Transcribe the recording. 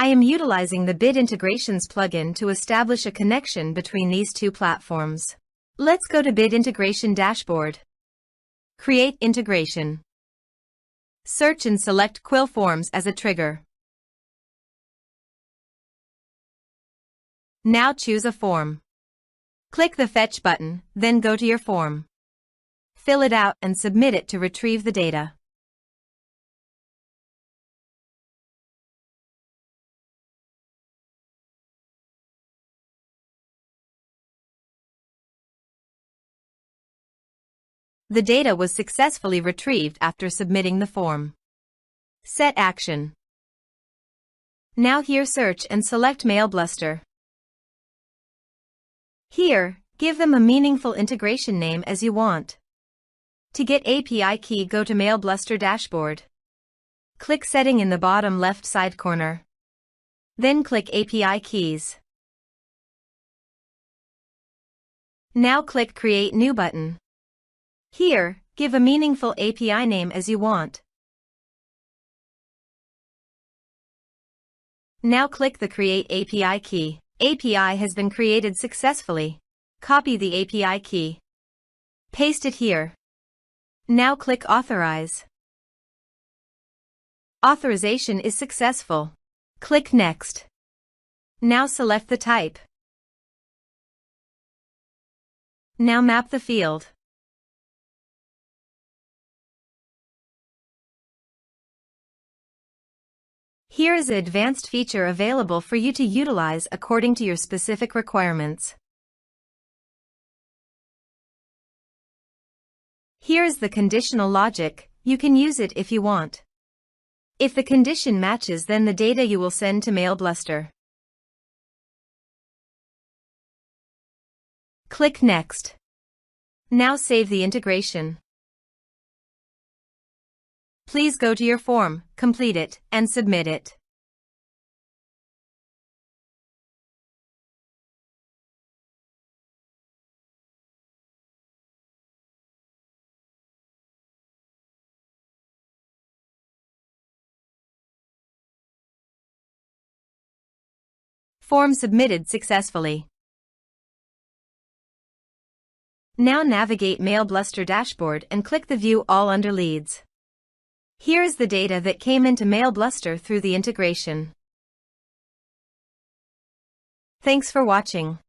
I am utilizing the Bid Integrations plugin to establish a connection between these two platforms. Let's go to Bid Integration Dashboard. Create integration. Search and select Quill Forms as a trigger. Now choose a form. Click the Fetch button, then go to your form. Fill it out and submit it to retrieve the data. The data was successfully retrieved after submitting the form. Set action. Now here search and select MailBluster. Here, give them a meaningful integration name as you want. To get API key, go to MailBluster Dashboard. Click Setting in the bottom left side corner. Then click API Keys. Now click Create New button. Here, give a meaningful API name as you want. Now click the Create API key. API has been created successfully. Copy the API key. Paste it here. Now click Authorize. Authorization is successful. Click Next. Now select the type. Now map the field. Here is an advanced feature available for you to utilize according to your specific requirements. Here is the conditional logic. You can use it if you want. If the condition matches, then the data you will send to MailBluster. Click Next. Now save the integration. Please go to your form, complete it, and submit it. Form submitted successfully. Now navigate MailBluster Dashboard and click the View All under Leads. Here is the data that came into MailBluster through the integration. Thanks for watching.